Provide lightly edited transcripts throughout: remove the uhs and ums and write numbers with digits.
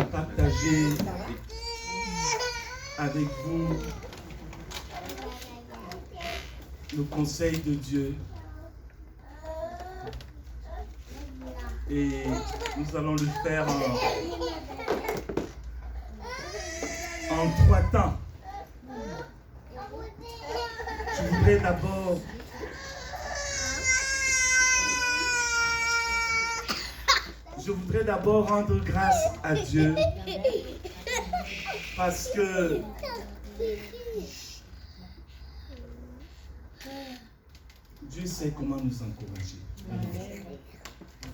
Partager avec vous le conseil de Dieu. Et nous allons le faire en 3 temps. Je voudrais d'abord rendre grâce à Dieu parce que Dieu sait comment nous encourager.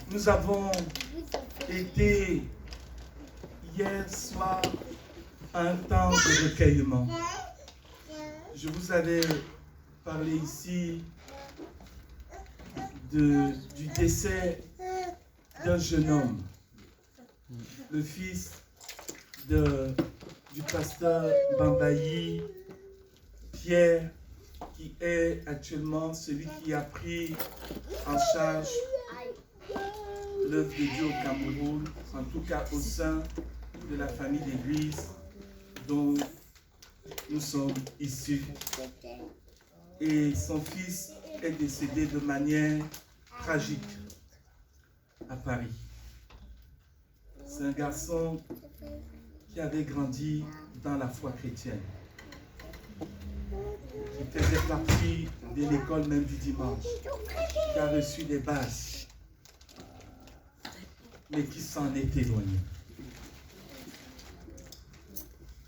Nous avons été hier soir à un temps de recueillement. Je vous avais parlé ici du décès d'un jeune homme, le fils du pasteur Bambayi, Pierre, qui est actuellement celui qui a pris en charge l'œuvre de Dieu au Cameroun, en tout cas au sein de la famille d'église dont nous sommes issus. Et son fils est décédé de manière tragique à Paris. C'est un garçon qui avait grandi dans la foi chrétienne, qui faisait partie de l'école même du dimanche, qui a reçu des bases, mais qui s'en est éloigné.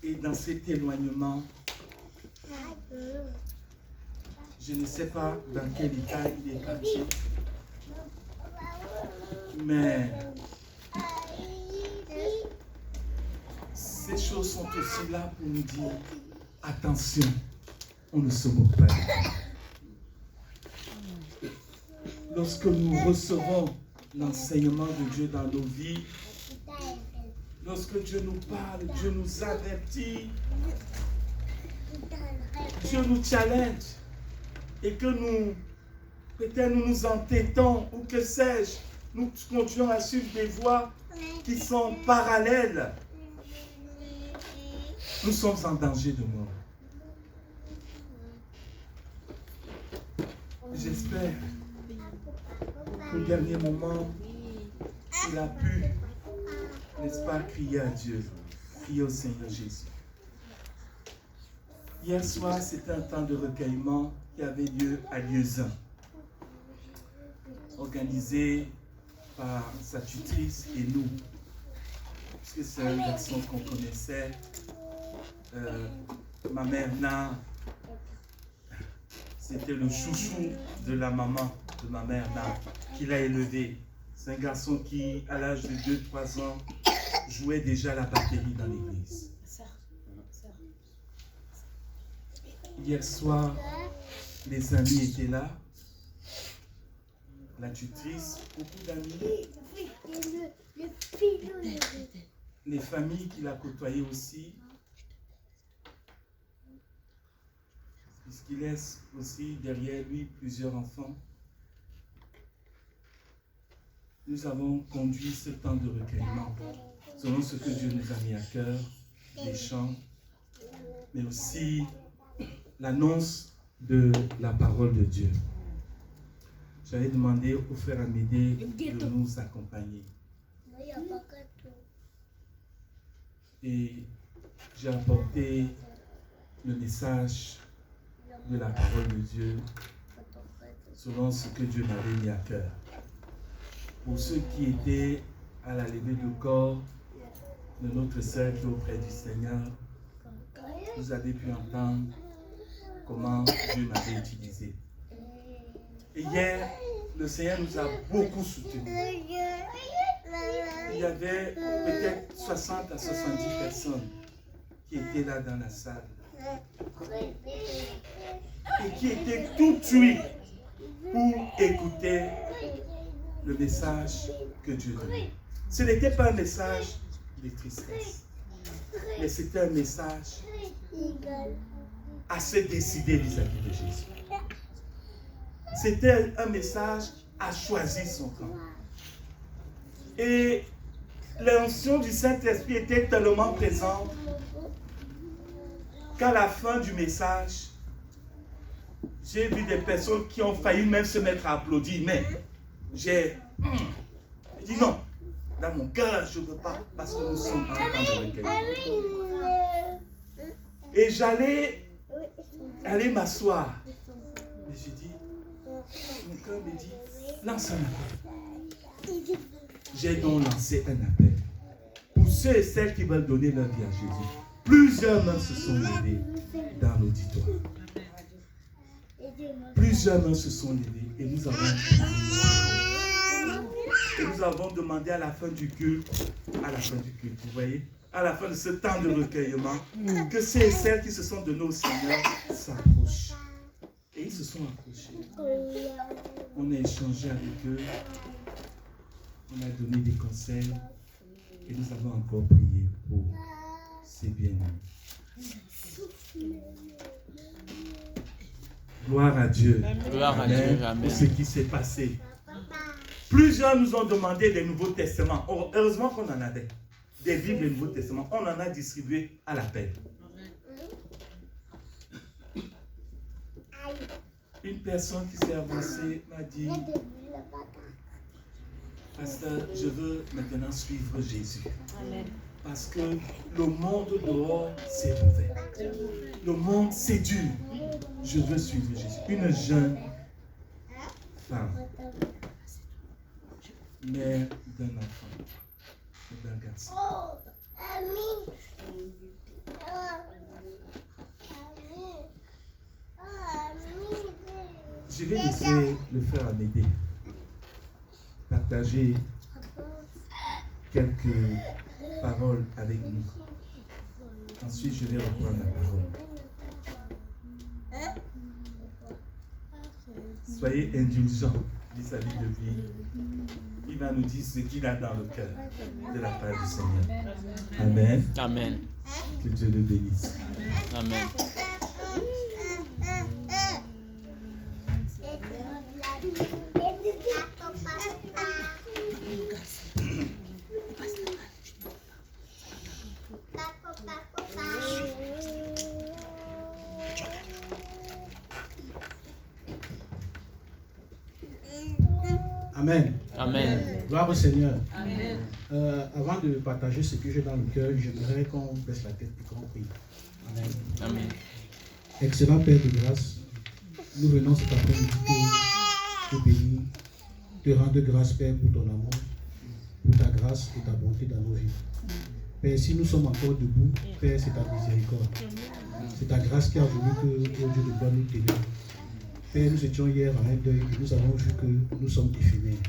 Et dans cet éloignement, je ne sais pas dans quel état il est parti, mais ces choses sont aussi là pour nous dire attention, on ne se moque pas. Lorsque nous recevons l'enseignement de Dieu dans nos vies, lorsque Dieu nous parle, Dieu nous avertit, Dieu nous challenge, et que peut-être nous nous entêtons, ou que sais-je, nous continuons à suivre des voies qui sont parallèles, nous sommes en danger de mort. J'espère qu'au dernier moment, il a pu, n'est-ce pas, crier à Dieu, crier au Seigneur Jésus. Hier soir, c'était un temps de recueillement qui avait lieu à Lieusaint, organisé par sa tutrice et nous, puisque c'est un garçon qu'on connaissait. Ma mère Na, c'était le chouchou de la maman de ma mère Na, qui l'a élevé. C'est un garçon qui, à l'âge de 2-3 ans, jouait déjà la batterie dans l'église. Hier soir, les amis étaient là, la tutrice, beaucoup d'amis, les familles qu'il a côtoyées aussi, puisqu'il laisse aussi derrière lui plusieurs enfants. Nous avons conduit ce temps de recueillement selon ce que Dieu nous a mis à cœur, les chants, mais aussi l'annonce de la parole de Dieu. J'allais demander au frère Amédée de nous accompagner. Et j'ai apporté le message de la parole de Dieu selon ce que Dieu m'avait mis à cœur. Pour ceux qui étaient à la levée de corps de notre sœur qui est auprès du Seigneur, vous avez pu entendre comment Dieu m'avait utilisé. Et hier, le Seigneur nous a beaucoup soutenus. Il y avait peut-être 60 à 70 personnes qui étaient là dans la salle et qui étaient tout tués pour écouter le message que Dieu donnait. Ce n'était pas un message de tristesse, mais c'était un message assez décidé vis-à-vis de Jésus. C'était un message à choisir son camp. Et l'onction du Saint-Esprit était tellement présente qu'à la fin du message, j'ai vu des personnes qui ont failli même se mettre à applaudir, mais j'ai dit non. Dans mon cœur, je ne veux pas, parce que nous sommes en train de recueillir. Et j'allais aller m'asseoir. Et j'ai dit, mon cœur me dit, lance un appel. J'ai donc lancé un appel. Pour ceux et celles qui veulent donner leur vie à Jésus, plusieurs mains se sont levées dans l'auditoire. Plusieurs mains se sont levées et nous avons demandé à la fin du culte, vous voyez, à la fin de ce temps de recueillement, que ceux et celles qui se sont donnés au Seigneur s'approchent. Et ils se sont approchés. On a échangé avec eux, on a donné des conseils et nous avons encore prié pour ces bien-aimés. Gloire à Dieu. Gloire à Dieu. Amen. Pour ce qui s'est passé. Plusieurs nous ont demandé des Nouveaux Testaments. Heureusement qu'on en avait. Des Bibles des Nouveaux Testaments. On en a distribué à l'appel. Une personne qui s'est avancée m'a dit, Pasteur, je veux maintenant suivre Jésus. Parce que le monde dehors, c'est mauvais. Le monde, c'est dur. Je veux suivre Jésus. Une jeune femme, mère d'un enfant et d'un garçon. Je vais laisser le frère Amédée partager quelques paroles avec nous. Ensuite, je vais reprendre la parole. Soyez indulgents vis-à-vis de lui. Il va nous dire ce qu'il a dans le cœur de la part du Seigneur. Amen. Amen. Que Dieu le bénisse. Amen. Amen. Amen. Gloire au Seigneur. Amen. Avant de partager ce que j'ai dans le cœur, j'aimerais qu'on baisse la tête et qu'on prie. Amen. Amen. Excellent Père de grâce, nous venons cet après-midi te bénir, te rendre grâce Père pour ton amour, pour ta grâce et ta bonté dans nos vies. Père, si nous sommes encore debout, Père, c'est ta miséricorde. C'est ta grâce qui a voulu que, oh Dieu de gloire, nous t'aidions. Père, nous étions hier à un deuil et nous avons vu que nous sommes éphémères.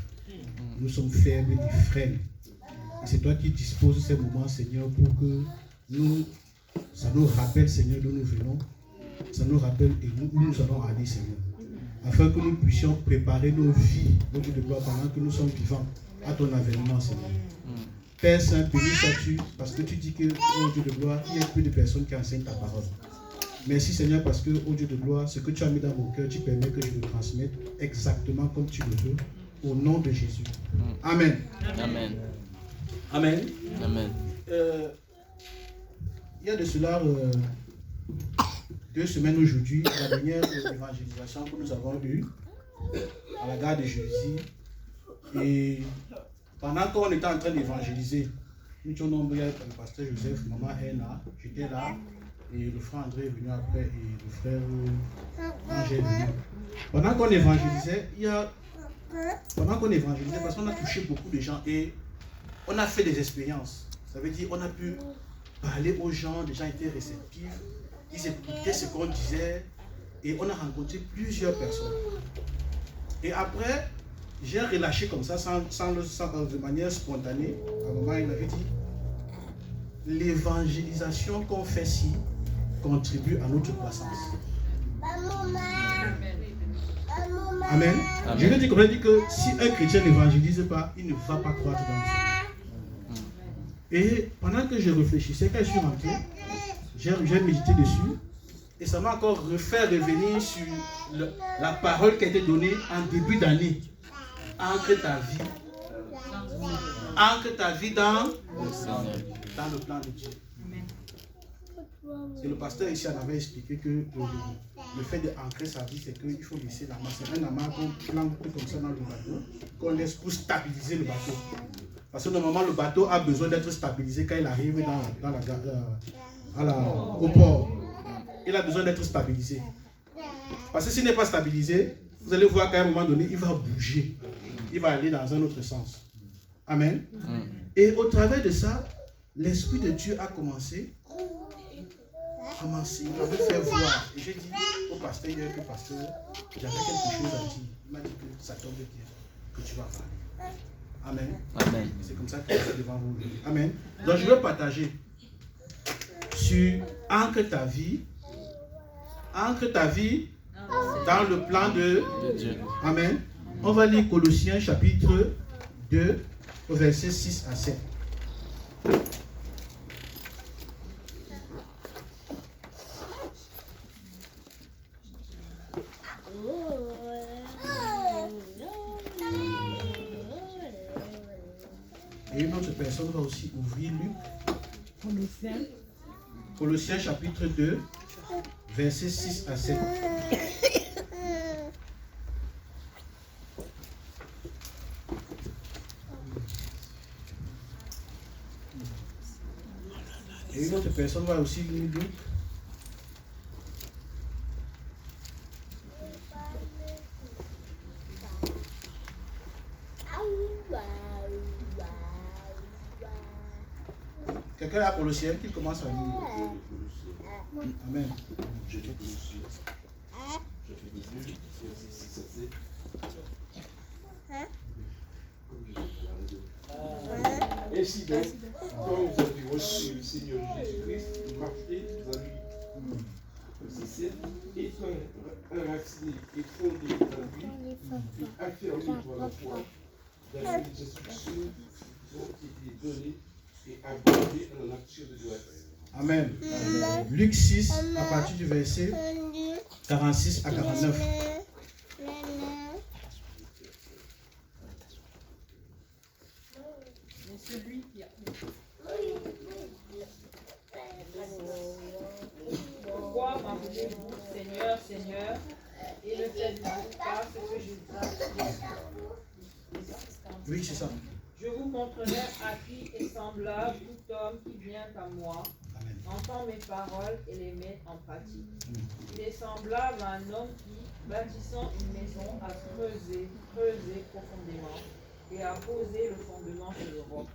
Nous sommes faibles et frêles. Et c'est toi qui disposes ces moments, Seigneur, pour que ça nous rappelle, Seigneur, d'où nous venons. Ça nous rappelle et nous allons aller, Seigneur. Afin que nous puissions préparer nos vies, au Dieu de gloire, pendant que nous sommes vivants, à ton avènement, Seigneur. Père Saint, béni sois-tu, parce que tu dis que, oh Dieu de gloire, il y a plus de personnes qui enseignent ta parole. Merci Seigneur, parce que, oh Dieu de gloire, ce que tu as mis dans mon cœur, tu permets que je le transmette exactement comme tu le veux, au nom de Jésus. Amen. Amen. Amen. Amen. Il y a de cela 2 semaines aujourd'hui, la dernière évangélisation que nous avons eue à la gare de Jésus. Et pendant qu'on était en train d'évangéliser, nous étions nombreux, le pasteur Joseph, maman Anna, j'étais là, et le frère André est venu après, et le frère Angèle est venu. Pendant qu'on évangélisait, parce qu'on a touché beaucoup de gens et on a fait des expériences. Ça veut dire qu'on a pu parler aux gens, les gens étaient réceptifs, ils écoutaient ce qu'on disait et on a rencontré plusieurs personnes. Et après, j'ai relâché comme ça, de manière spontanée. À un moment, il m'avait dit, l'évangélisation qu'on fait ici contribue à notre croissance. Amen. Amen. Je veux dire que si un chrétien n'évangélise pas, il ne va pas croître dans le Seigneur. Et pendant que je réfléchissais, quand je suis rentré, j'ai médité dessus et ça m'a encore refait revenir sur la parole qui a été donnée en début d'année. Ancre ta vie Ancre ta vie dans Le Seigneur. le plan de Dieu. Et le pasteur ici en avait expliqué que le fait d'ancrer sa vie, c'est qu'il faut laisser l'amas. C'est un amas qu'on plante comme ça dans le bateau, qu'on laisse pour stabiliser le bateau. Parce que normalement, le bateau a besoin d'être stabilisé quand il arrive au port. Il a besoin d'être stabilisé. Parce que s'il n'est pas stabilisé, vous allez voir qu'à un moment donné, il va bouger. Il va aller dans un autre sens. Amen. Et au travers de ça, l'Esprit de Dieu a commencé à m'enseigner, à me faire voir. Et j'ai dit au pasteur hier que pasteur, j'avais quelque chose à dire. Il m'a dit que ça tombe bien, que tu vas parler. Amen. Amen. C'est comme ça que je suis devant vous. Amen. Donc je vais partager sur ancre ta vie dans le plan de Dieu. Amen. On va lire Colossiens chapitre 2, versets 6 à 7. Et une autre personne va aussi ouvrir Luc. Colossiens chapitre 2, versets 6 à 7. Et une autre personne va aussi lire Luc. Quelqu'un a Colossiens qui commence à lire. Amen. Ainsi donc, quand vous avez reçu le Seigneur Jésus-Christ, marchez dans lui. C'est étant enraciné et fondé dans lui, et affirmé par la foi dans les instructions qui ont été données et abordées en action de grâce. Amen. Luc 6, à partir du verset 46 à 49. Celui qui a pourquoi m'appelez-vous Seigneur, Seigneur, et ne faites-vous pas ce que je vous dis? Oui, c'est ça. Je vous montrerai à qui est semblable tout homme qui vient à moi, Amen. entend mes paroles et les met en pratique. Il est semblable à un homme qui, bâtissant une maison, a creusé profondément et a posé le fondement sur le roc.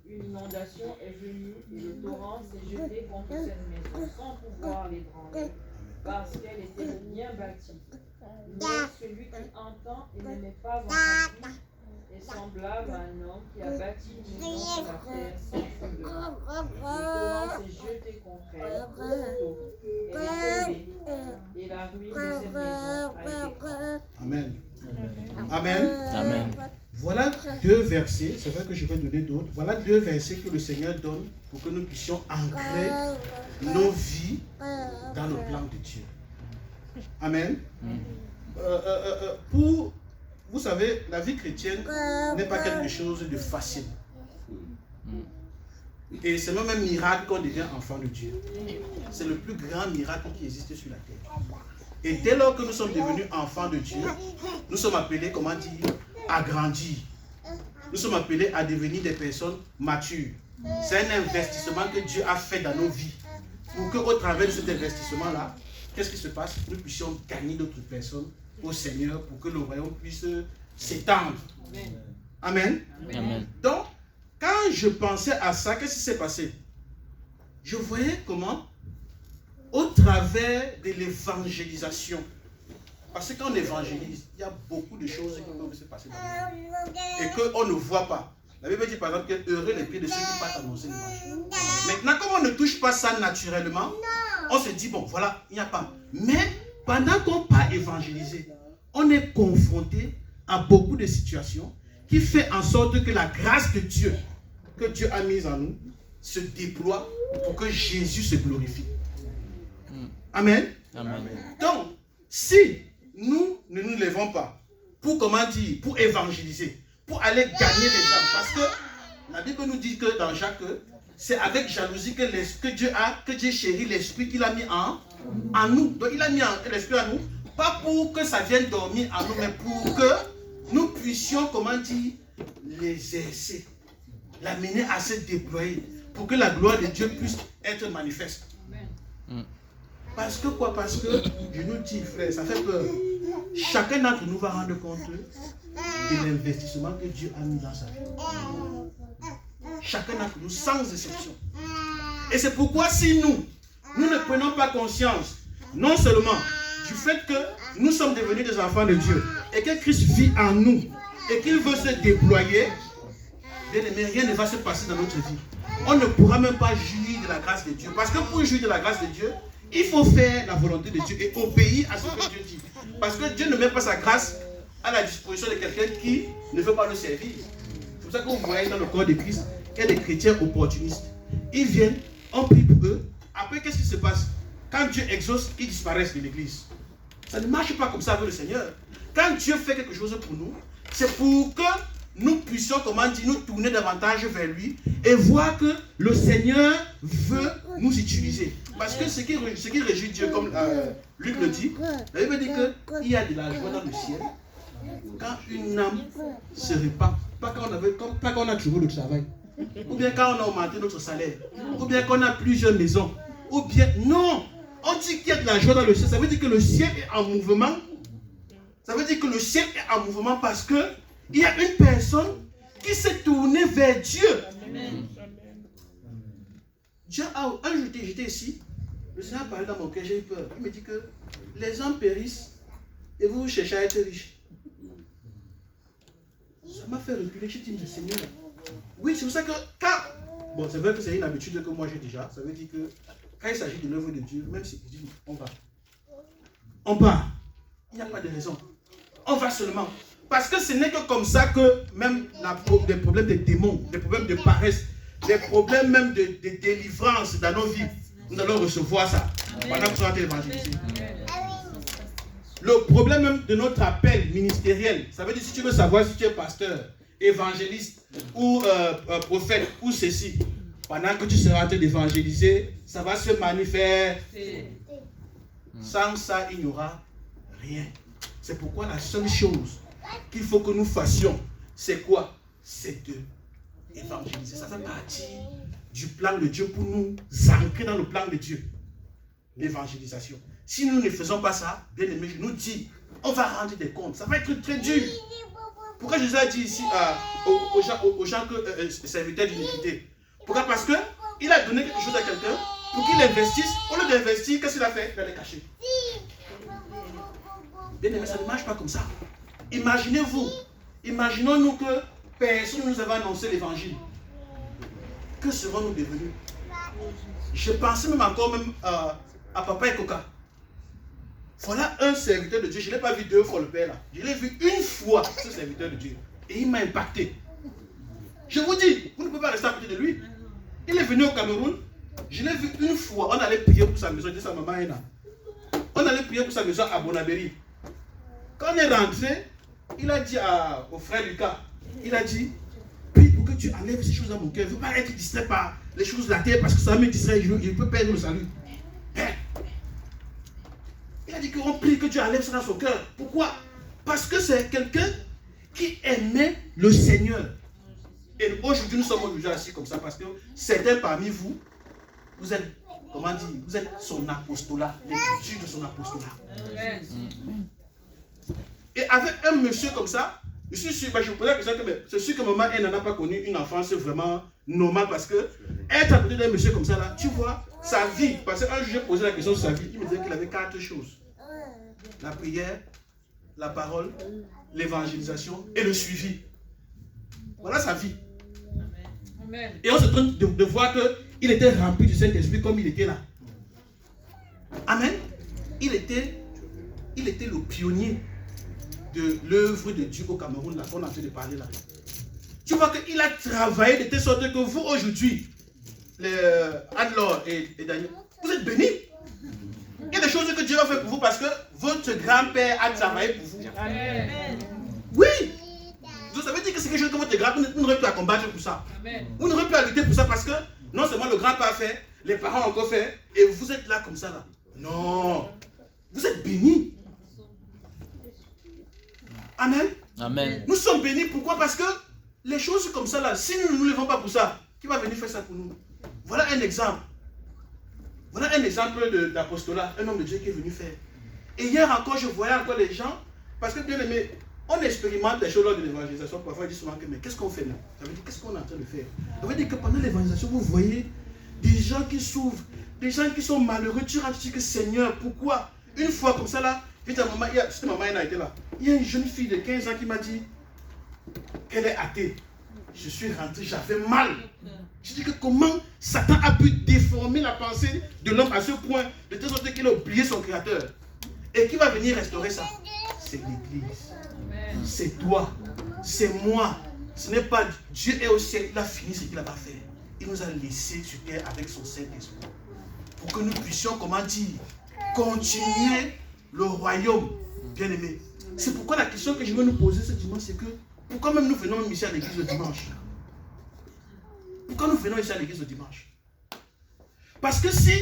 Une inondation est venue et le torrent s'est jeté contre cette maison sans pouvoir l'ébranler parce qu'elle était bien bâtie. Mais celui qui entend et ne met pas en pratique est semblable à un homme qui a bâti une maison sur la terre sans fondement. Le torrent s'est jeté contre elle, aussitôt elle est tombée et la ruine de cette maison a été grande. Amen. Amen. Amen. Voilà deux versets, c'est vrai que je vais donner d'autres. Voilà deux versets que le Seigneur donne pour que nous puissions ancrer nos vies dans le plan de Dieu. Amen. Vous savez, la vie chrétienne n'est pas quelque chose de facile. Et c'est même un miracle qu'on devient enfant de Dieu. C'est le plus grand miracle qui existe sur la terre. Et dès lors que nous sommes devenus enfants de Dieu, nous sommes appelés, comment dire, à grandir. Nous sommes appelés à devenir des personnes matures. C'est un investissement que Dieu a fait dans nos vies. Pour qu'au travers de cet investissement-là, qu'est-ce qui se passe? Nous puissions gagner d'autres personnes au Seigneur pour que le royaume puisse s'étendre. Amen. Amen. Donc, quand je pensais à ça, qu'est-ce qui s'est passé? Je voyais comment, au travers de l'évangélisation, parce que quand on évangélise, il y a beaucoup de choses qui peuvent se passer dans le monde et qu'on ne voit pas. La Bible dit par exemple que heureux les pieds de ceux qui partent annoncer l'évangile. Maintenant, comme on ne touche pas ça naturellement, on se dit, bon, voilà, il n'y a pas. Mais pendant qu'on part évangéliser, on est confronté à beaucoup de situations qui fait en sorte que la grâce de Dieu, que Dieu a mise en nous, se déploie pour que Jésus se glorifie. Amen. Amen. Donc, si nous ne nous levons pas pour, comment dire, pour évangéliser, pour aller gagner les âmes, parce que La Bible nous dit que dans Jacques, c'est avec jalousie que Dieu chérit l'esprit qu'il a mis en nous. Donc il a mis l'esprit en nous, pas pour que ça vienne dormir en nous, mais pour que nous puissions, comment dire, l'exercer, l'amener à se déployer, pour que la gloire de Dieu puisse être manifeste. Parce que quoi? Parce que, je nous dis, frère, ça fait peur. Chacun d'entre nous va rendre compte de l'investissement que Dieu a mis dans sa vie. Chacun d'entre nous, sans exception. Et c'est pourquoi si nous ne prenons pas conscience, non seulement du fait que nous sommes devenus des enfants de Dieu, et que Christ vit en nous, et qu'il veut se déployer, bien aimé, rien ne va se passer dans notre vie. On ne pourra même pas jouir de la grâce de Dieu. Parce que pour jouir de la grâce de Dieu, il faut faire la volonté de Dieu et obéir à ce que Dieu dit. Parce que Dieu ne met pas sa grâce à la disposition de quelqu'un qui ne veut pas le servir. C'est pour ça que vous voyez dans le corps de Christ, il y a des chrétiens opportunistes. Ils viennent, on prie pour eux. Après, qu'est-ce qui se passe? Quand Dieu exauce, ils disparaissent de l'église. Ça ne marche pas comme ça avec le Seigneur. Quand Dieu fait quelque chose pour nous, c'est pour que nous puissions, comment dire, nous tourner davantage vers lui et voir que le Seigneur veut nous utiliser. Parce que ce qui réjouit Dieu, comme Luc le dit, la Bible dit qu'il y a de la joie dans le ciel quand une âme se répand. Pas quand on a trouvé le travail, ou bien quand on a augmenté notre salaire, ou bien quand on a plusieurs maisons, ou bien, non, on dit qu'il y a de la joie dans le ciel. Ça veut dire que le ciel est en mouvement. Ça veut dire que le ciel est en mouvement parce que il y a une personne qui s'est tournée vers Dieu. Amen. Dieu un jour, j'étais ici, le Seigneur a parlé dans mon cœur, j'ai eu peur. Il me dit que les hommes périssent et vous cherchez à être riches. Ça m'a fait reculer. J'ai dit, mais Seigneur, oui, c'est pour ça que quand... Bon, c'est vrai que c'est une habitude que moi j'ai déjà. Ça veut dire que quand il s'agit de l'œuvre de Dieu, même si il dit, on va. On part. Il n'y a pas de raison. On va seulement. Parce que ce n'est que comme ça que même des problèmes de démons, des problèmes de paresse, des problèmes même de délivrance dans nos vies, nous allons recevoir ça pendant que nous sommes évangélisés. Le problème même de notre appel ministériel, ça veut dire si tu veux savoir si tu es pasteur, évangéliste ou prophète ou ceci, pendant que tu seras en train d'évangéliser, ça va se manifester. Sans ça, il n'y aura rien. C'est pourquoi la seule chose qu'il faut que nous fassions, c'est quoi? C'est de évangéliser. Ça fait partie du plan de Dieu pour nous ancrer dans le plan de Dieu. L'évangélisation. Si nous ne faisons pas ça, bien aimé, je nous dis, on va rendre des comptes. Ça va être très dur. Pourquoi Jésus a dit ici aux gens que serviteurs d'iniquité? Pourquoi? Parce qu'il a donné quelque chose à quelqu'un pour qu'il investisse. Au lieu d'investir, qu'est-ce qu'il a fait? Il a les caché. Bien aimé, ça ne marche pas comme ça. Imaginez-vous, imaginons-nous que personne ne nous avait annoncé l'évangile. Que serons-nous devenus? Je pensais même encore à Papa et Coca. Voilà un serviteur de Dieu. Je ne l'ai pas vu 2 fois le Père là. Je l'ai vu une fois, ce serviteur de Dieu. Et il m'a impacté. Je vous dis, vous ne pouvez pas rester à côté de lui. Il est venu au Cameroun. Je l'ai vu une fois. On allait prier pour sa maison. Je dis sa maman est là. On allait prier pour sa maison à Bonabéry. Quand on est rentré, il a dit au frère Lucas, il a dit, prie pour que tu enlèves ces choses dans mon cœur. Je ne veux pas être distrait par les choses de la terre parce que ça me distrait, je peux perdre le salut. Il a dit qu'on prie que Dieu enlève ça dans son cœur. Pourquoi? Parce que c'est quelqu'un qui aimait le Seigneur. Et aujourd'hui, nous sommes aujourd'hui assis comme ça parce que certains parmi vous, vous êtes, comment dire, vous êtes son apostolat, les cultures de son apostolat. Et avec un monsieur comme ça, je suis sûr, je vous pose la question, c'est sûr que maman, elle n'en a pas connu une enfance vraiment normale parce que être à côté d'un monsieur comme ça, là, tu vois, sa vie, parce qu'un jour j'ai posé la question sur sa vie, il me disait qu'il avait 4 choses. La prière, la parole, l'évangélisation et le suivi. Voilà sa vie. Amen. Et on se trompe de voir qu'il était rempli du Saint-Esprit comme il était là. Amen. Il était le pionnier de l'œuvre de Dieu au Cameroun, là, qu'on a en train de parler là. Tu vois qu'il a travaillé de telle sorte que vous, aujourd'hui, Anne-Laure et Daniel, vous êtes bénis. Il y a des choses que Dieu a fait pour vous parce que votre grand-père a travaillé pour vous. Amen. Oui. Ça veut dire que c'est quelque chose que votre grand-père n'aurait plus à combattre pour ça. Amen. Vous n'aurez plus à lutter pour ça parce que non seulement le grand-père a fait, les parents ont encore fait, et vous êtes là comme ça là. Non. Vous êtes bénis. Amen. Amen. Nous sommes bénis. Pourquoi? Parce que les choses comme ça là, si nous ne nous levons pas pour ça, qui va venir faire ça pour nous? Voilà un exemple. Voilà un exemple d'apostolat, un homme de Dieu qui est venu faire. Et hier encore, je voyais encore les gens, parce que bien aimé, on expérimente les choses lors de l'évangélisation. Parfois, on dit souvent que, mais qu'est-ce qu'on fait là? Ça veut dire, qu'est-ce qu'on est en train de faire? Ça veut dire que pendant l'évangélisation, vous voyez des gens qui souffrent, des gens qui sont malheureux. Tu rentres, tu dis que Seigneur, pourquoi? Une fois comme ça là, vite à maman, cette maman elle a été là. Il y a une jeune fille de 15 ans qui m'a dit qu'elle est athée. Je suis rentré, j'avais mal. Je dis que comment Satan a pu déformer la pensée de l'homme à ce point, de telle sorte qu'il a oublié son créateur. Et qui va venir restaurer ça? C'est l'Église. C'est toi. C'est moi. Ce n'est pas Dieu est au ciel, il a fini ce qu'il a pas fait. Il nous a laissés sur terre avec son Saint-Esprit. Pour que nous puissions, comment dire, continuer le royaume, bien aimé. C'est pourquoi la question que je veux nous poser ce dimanche, c'est que pourquoi même nous venons ici à l'église le dimanche? Pourquoi nous venons ici à l'église le dimanche? Parce que si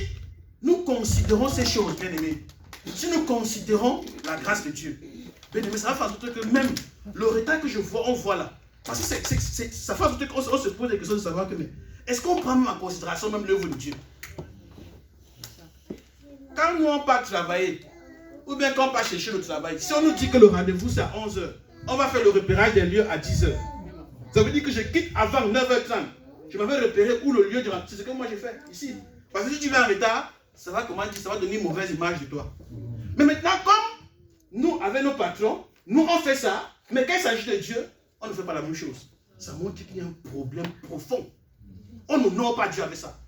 nous considérons ces choses, bien aimés, si nous considérons la grâce de Dieu, bien aimé, ça va faire en sorte que même le retard que je vois, on voit là. Parce que ça fait en sorte qu'on se pose des questions de savoir que, mais est-ce qu'on prend même en considération même l'œuvre de Dieu? Quand nous on part travailler, ou bien quand on part chercher le travail, si on nous dit que le rendez-vous c'est à 11h, on va faire le repérage des lieux à 10h. Ça veut dire que je quitte avant 9h30. Je m'avais repéré où le lieu du rendez-vous. C'est ce que moi j'ai fait ici. Parce que si tu vas en retard, ça va, comment dire, ça va donner une mauvaise image de toi. Mais maintenant, comme nous, avec nos patrons, nous on fait ça, mais quand il s'agit de Dieu, on ne fait pas la même chose. Ça montre qu'il y a un problème profond. On n'honore pas Dieu avec ça.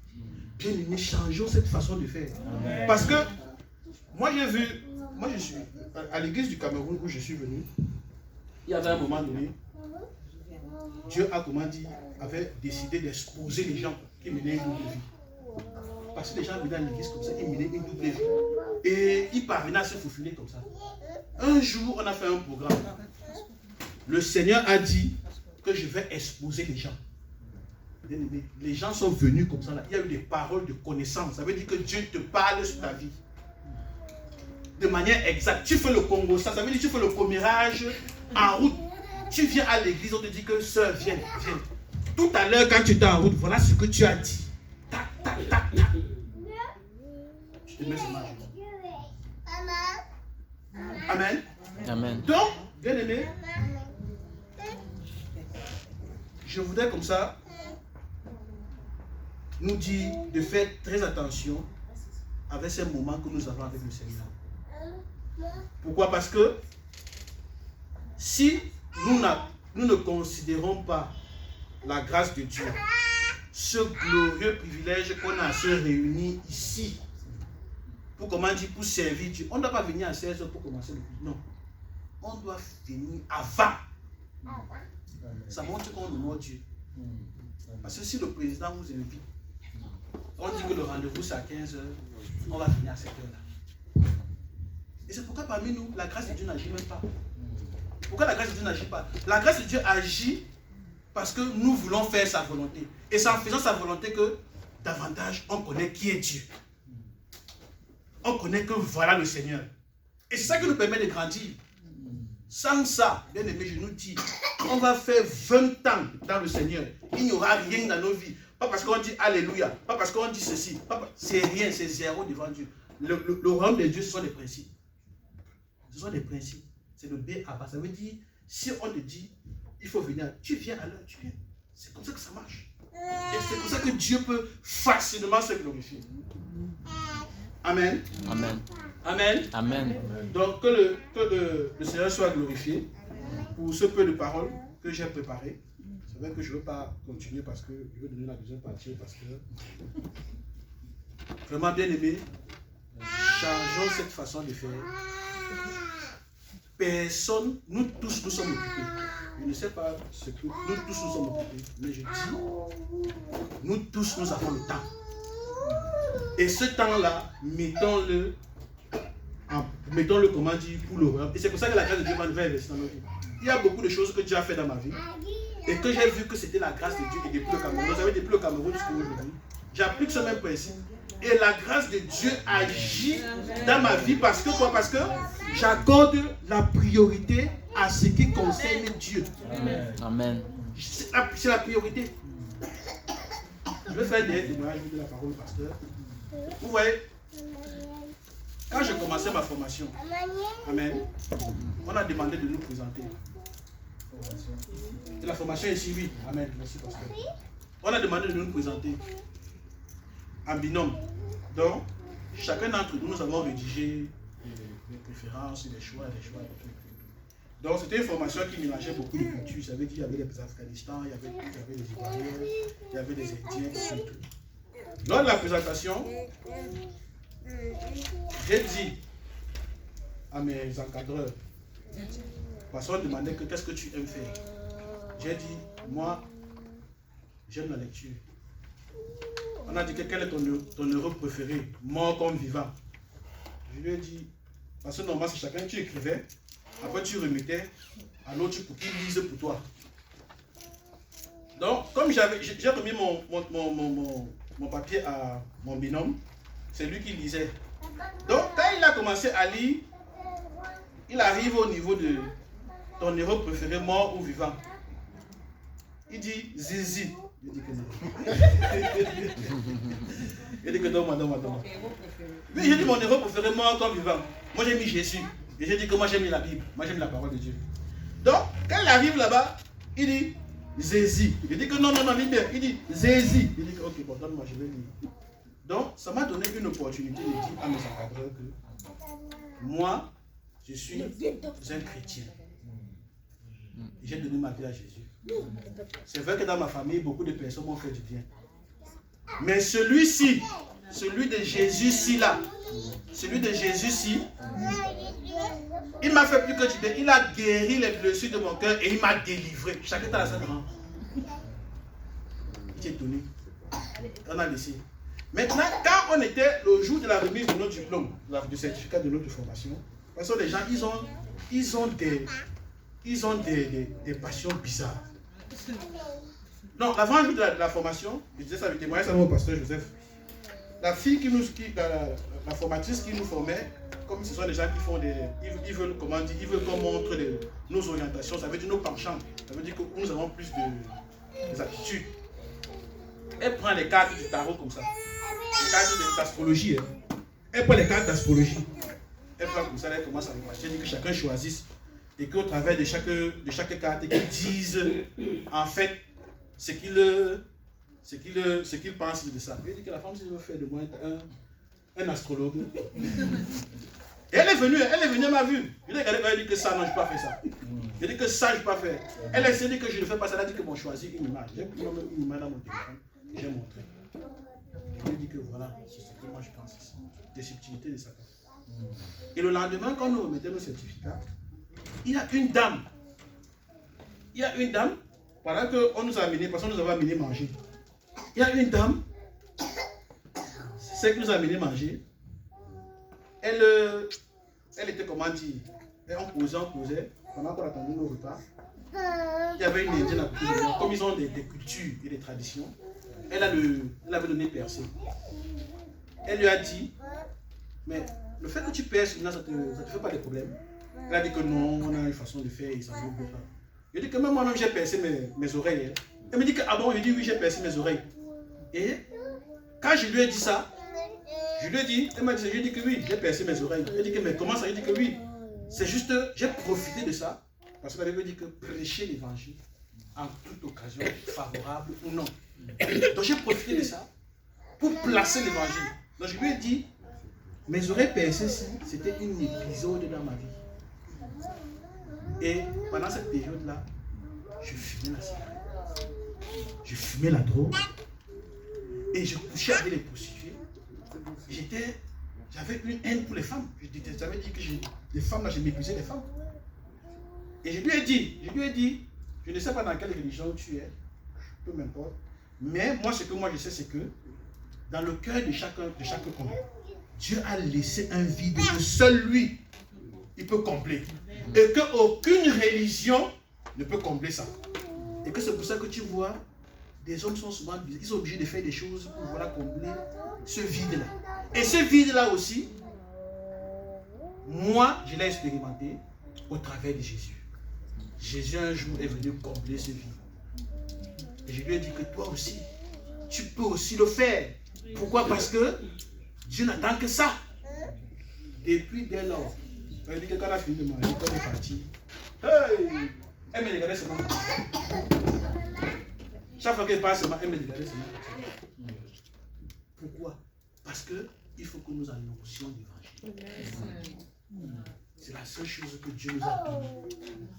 Bien aimé, changeons cette façon de faire. Parce que moi j'ai vu, moi je suis à l'église du Cameroun où je suis venu, il y avait un moment donné, Dieu a, comment dire, avait décidé d'exposer les gens qui menaient une double vie. Parce que les gens venaient à l'église comme ça, ils menaient une double vie. Et ils parvenaient à se faufiler comme ça. Un jour, on a fait un programme. Le Seigneur a dit que je vais exposer les gens. Les gens sont venus comme ça. Là. Il y a eu des paroles de connaissance. Ça veut dire que Dieu te parle sur ta vie. De manière exacte. Tu fais le Congo, ça veut dire que tu fais le commérage en route. Tu viens à l'église, on te dit que sœur, viens. Tout à l'heure, quand tu étais en route, voilà ce que tu as dit. Tac, tac, tac, tac. Je te mets ce marge. Amen. Amen. Donc, bien aimé, je voudrais comme ça nous dire de faire très attention avec ces moments que nous avons avec le Seigneur. Pourquoi? Parce que si nous ne considérons pas la grâce de Dieu, ce glorieux privilège qu'on a à se réunir ici, pour, comment dire, pour servir Dieu, on ne doit pas venir à 16h pour commencer le culte. Non. On doit venir avant. Ça montre qu'on honore Dieu. Parce que si le président vous invite, on dit que le rendez-vous c'est à 15h, on va venir à cette heure-là. Et c'est pourquoi parmi nous, la grâce de Dieu n'agit même pas. Pourquoi la grâce de Dieu n'agit pas? La grâce de Dieu agit parce que nous voulons faire sa volonté. Et c'est en faisant sa volonté que davantage on connaît qui est Dieu. On connaît que voilà le Seigneur. Et c'est ça qui nous permet de grandir. Sans ça, bien aimé, je nous dis, on va faire 20 ans dans le Seigneur. Il n'y aura rien dans nos vies. Pas parce qu'on dit Alléluia, pas parce qu'on dit ceci. C'est rien, c'est zéro devant Dieu. Le royaume de Dieu, ce sont des principes. Ce sont des principes. C'est le B à bas. Ça veut dire, si on te dit, il faut venir, tu viens à l'heure, tu viens. C'est comme ça que ça marche. Et c'est comme ça que Dieu peut facilement se glorifier. Amen. Amen. Amen. Amen. Donc, que le Seigneur soit glorifié pour ce peu de paroles que j'ai préparées. C'est vrai que je ne veux pas continuer parce que je veux donner la deuxième partie parce que vraiment bien aimé, changeons cette façon de faire. Personne, nous tous nous sommes occupés. Je ne sais pas ce que nous tous nous sommes occupés, mais je dis, nous tous nous avons le temps. Et ce temps-là, mettons-le, comment dire, pour le royaume. Et c'est pour ça que la grâce de Dieu va nous faire investir dans nos vies. il y a beaucoup de choses que Dieu a fait dans ma vie et que j'ai vu que c'était la grâce de Dieu et depuis le Cameroun. Vous savez, depuis le Cameroun jusqu'à aujourd'hui, j'applique ce même principe. Et la grâce de Dieu agit dans ma vie parce que quoi? Parce que j'accorde la priorité à ce qui concerne Dieu. Amen. C'est la priorité. Je vais faire des témoignages de la parole, pasteur. Vous voyez, quand j'ai commencé ma formation, amen, on a demandé de nous présenter. Et la formation est suivie. Amen. Merci, pasteur. On a demandé de nous présenter en binôme. Donc, chacun d'entre nous, nous avons rédigé des préférences, des choix, des trucs. Donc, c'était une formation qui mélangeait beaucoup de cultures. Ça veut dire qu'il y avait les Afghanistan, il y avait les Ivoiriens, il y avait les Indiens, et tout. Lors de la présentation, j'ai dit à mes encadreurs, parce qu'on demandait que qu'est-ce que tu aimes faire. J'ai dit, moi, j'aime la lecture. On a dit que quel est ton héros préféré, mort comme vivant. Je lui ai dit, parce que normalement c'est chacun, tu écrivais, après tu remettais à l'autre pour qu'il lise pour toi. Donc, comme j'ai remis mon papier à mon binôme, c'est lui qui lisait. Donc, quand il a commencé à lire, il arrive au niveau de ton héros préféré, mort ou vivant. Il dit Zizi. Il dit que non. Il dit que non, madame. Oui, j'ai dit mon héros préféré, mort comme vivant. Moi j'ai mis Jésus. Et j'ai dit que moi j'aime la Bible. Moi j'aime la parole de Dieu. Donc, quand il arrive là-bas, il dit Zézi. Il dit que non, libère. Il dit Zézi. Il dit que ok, bon, donne-moi, je vais lire. Donc, ça m'a donné une opportunité de dire à mes encadreurs que moi, je suis un chrétien. Et j'ai donné ma vie à Jésus. C'est vrai que dans ma famille, beaucoup de personnes m'ont fait du bien. Mais celui-ci, celui de Jésus-ci là, celui de Jésus-ci, il m'a fait plus que du bien. Il a guéri les blessures de mon cœur et il m'a délivré. Chacun dans la salle de rang. J'ai donné. On a laissé. Maintenant, quand on était le jour de la remise de notre diplôme, du certificat de notre formation, parce que les gens, ils ont des passions bizarres. Donc, l'avant-jour de la formation, je disais ça avec témoignage au pasteur Joseph. La fille la formatrice qui nous formait, comme ce sont des gens qui font ils veulent qu'on montre nos orientations, ça veut dire nos penchants, ça veut dire que nous avons plus des aptitudes. Elle prend les cartes du tarot comme ça, les cartes d'astrologie. Elle prend les cartes d'astrologie. Elle prend comme ça, elle commence à repartir, elle dit que chacun choisisse et qu'au travers de chaque carte, qu'ils disent en fait ce qu'ils pensent de ça. Elle dit que la femme, si veut faire de moi un astrologue. Et elle est venue, elle m'a vu. Je l'ai regardé quand elle dit que ça, non, je ne peux pas faire ça. Je dis que ça, je ne peux pas faire. Elle s'est dit que je ne fais pas ça. Elle a dit que bon, choisis une image. J'ai pris même une image dans mon téléphone. J'ai montré. Je lui ai dit que voilà, c'est ce que moi je pense ici. Des subtilités de Satan. Et le lendemain, quand nous remettons nos certificats, il y a une dame. Pendant qu'on nous a amené, parce qu'on nous avait amené manger. Il y a une dame, celle qui nous a amené manger. Elle était, comment dire, on causait, pendant qu'on attendait nos repas. Il y avait une indienne à côté de nous. Comme ils ont des cultures et des traditions, elle avait donné percer. Elle lui a dit, mais le fait que tu perces, ça ne te fait pas de problème. Elle a dit que non, on a une façon de faire et ça vaut pas. Je dis que même moi-même j'ai percé mes oreilles. Elle me dit que ah bon, je dis oui, j'ai percé mes oreilles. Et quand je lui ai dit ça, je lui ai dit, elle m'a dit, je lui ai dit que oui, j'ai percé mes oreilles. Elle dit que mais comment ça? Je dis que oui. C'est juste, j'ai profité de ça, parce qu'elle avait dit que prêcher l'évangile en toute occasion, favorable ou non. Donc j'ai profité de ça pour placer l'évangile. Donc je lui ai dit, mes oreilles percées, c'était un épisode dans ma vie. Et pendant cette période-là, je fumais la cigarette, je fumais la drogue, et je couchais avec les prostituées. J'avais une haine pour les femmes. J'avais dit que les femmes, là, je méprisais les femmes. Et je lui ai dit, je ne sais pas dans quelle religion tu es, peu m'importe, mais moi, ce que moi je sais, c'est que dans le cœur de chacun homme, Dieu a laissé un vide que seul lui, il peut combler. Et qu'aucune religion ne peut combler ça. Et que c'est pour ça que tu vois, des hommes sont souvent ils sont obligés de faire des choses pour voilà, combler ce vide-là. Et ce vide-là aussi, moi, je l'ai expérimenté au travers de Jésus. Jésus un jour est venu combler ce vide. Et je lui ai dit que toi aussi, tu peux aussi le faire. Pourquoi? Parce que Dieu n'attend que ça. Et puis dès lors, elle dit que quand elle a fini de manger, quand elle est partie, hey, elle me regardait seulement. Chaque fois qu'elle passe seulement, elle me regardait seulement. Pourquoi? Parce que il faut que nous annoncions l'évangile. C'est la seule chose que Dieu nous a donnée.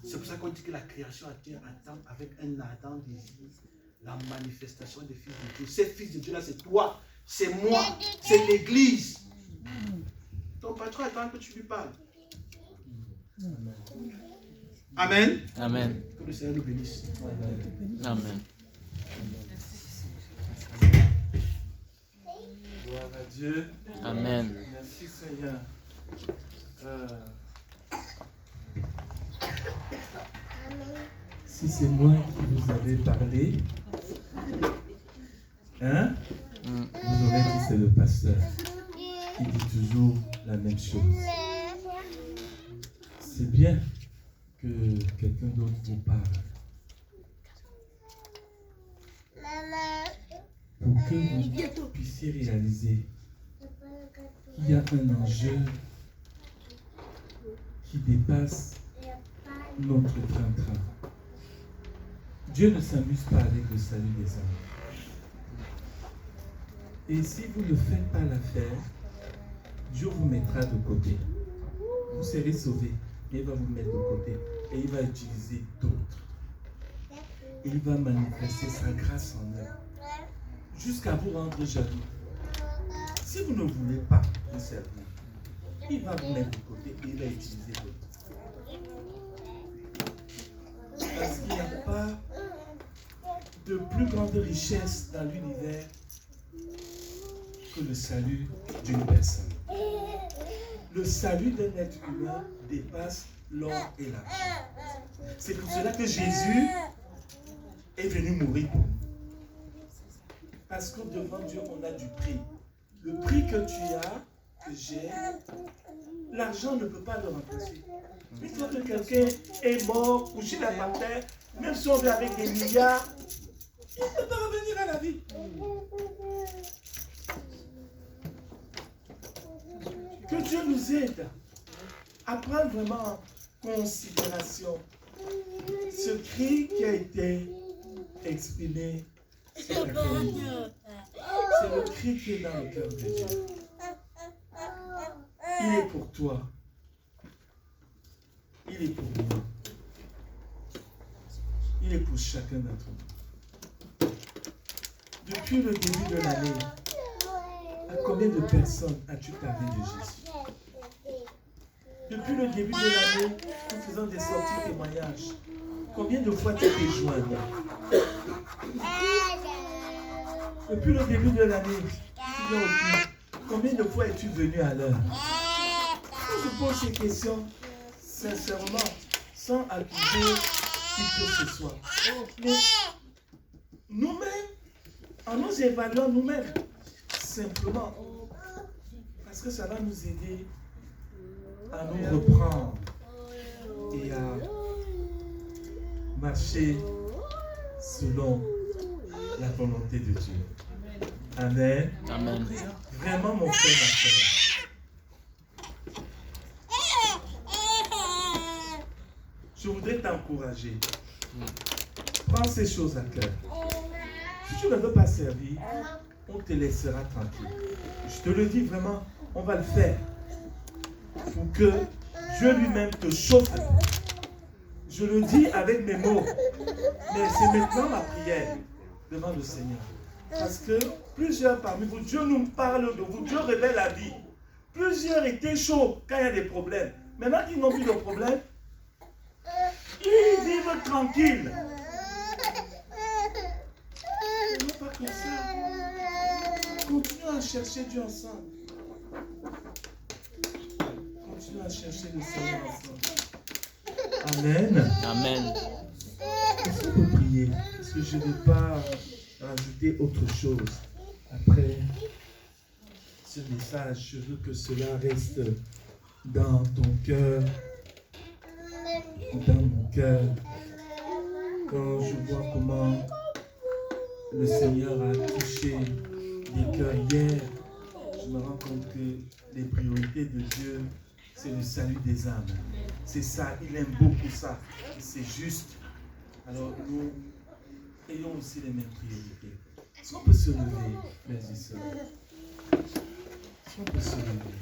C'est pour ça qu'on dit que la création attend avec un ardent désir la manifestation des fils de Dieu. Ces fils de Dieu là, c'est toi, c'est moi, c'est l'église. Ton patron attend que tu lui parles. Amen. Amen. Que le Seigneur nous bénisse. Amen. Gloire à Dieu. Amen. Merci Seigneur. Si c'est moi qui vous avais parlé, hein, vous aurez dit c'est le pasteur qui dit toujours la même chose. C'est bien que quelqu'un d'autre vous parle. Pour que vous puissiez réaliser qu'il y a un enjeu qui dépasse notre train-train. Dieu ne s'amuse pas avec le salut des hommes. Et si vous ne faites pas l'affaire, Dieu vous mettra de côté. Vous serez sauvés, et il va vous mettre de côté. Et il va utiliser d'autres. Et il va manifester sa grâce en eux. Jusqu'à vous rendre jaloux. Si vous ne voulez pas le servir, il va vous mettre de côté et il va utiliser d'autres. Parce qu'il n'y a pas de plus grande richesse dans l'univers que le salut d'une personne. Le salut d'un être humain dépasse l'or et l'argent. C'est pour cela que Jésus est venu mourir pour nous. Parce que devant Dieu, on a du prix. Le prix que tu as, que j'ai, l'argent ne peut pas le remplacer. Une fois que quelqu'un est mort, couché dans la terre, même si on vit avec des milliards, il ne peut pas revenir à la vie. Que Dieu nous aide à prendre vraiment en considération ce cri qui a été exprimé cet après-midi. C'est le cri qui est dans le cœur de Dieu. Il est pour toi. Il est pour moi. Il est pour chacun d'entre nous. Depuis le début de l'année, à combien de personnes as-tu parlé de Jésus? Depuis le début de l'année, nous faisons des sorties témoignages. Combien de fois tu as été joindre? Depuis le début de l'année, tu viens au culte. Combien de fois es-tu venu à l'heure? Je pose ces questions sincèrement, sans accuser qui que ce soit. Mais nous-mêmes, en nous évaluant nous-mêmes, simplement, parce que ça va nous aider à nous reprendre et à marcher selon la volonté de Dieu. Amen. Amen. Vraiment, mon frère, ma soeur. Je voudrais t'encourager. Prends ces choses à cœur. Si tu ne veux pas servir, on te laissera tranquille. Je te le dis vraiment, on va le faire. Pour que Dieu lui-même te chauffe. Je le dis avec mes mots. Mais c'est maintenant ma prière devant le Seigneur. Parce que plusieurs parmi vous, Dieu nous parle de vous, Dieu révèle la vie. Plusieurs étaient chauds quand il y a des problèmes. Maintenant qu'ils n'ont plus de problème, ils vivent tranquilles. Non pas comme ça. Continuons à chercher Dieu ensemble. Continuons à chercher le Seigneur ensemble. Amen. Amen. Est-ce qu'on peut prier? Parce que je ne vais pas rajouter autre chose. Après ce message, je veux que cela reste dans ton cœur, dans mon cœur. Quand je vois comment le Seigneur a touché les cœurs hier, je me rends compte que les priorités de Dieu, c'est le salut des âmes. C'est ça, il aime beaucoup ça. Et c'est juste. Alors nous ayons aussi les mêmes priorités. Est-ce qu'on peut se lever, frères et sœurs? Est-ce qu'on peut se lever?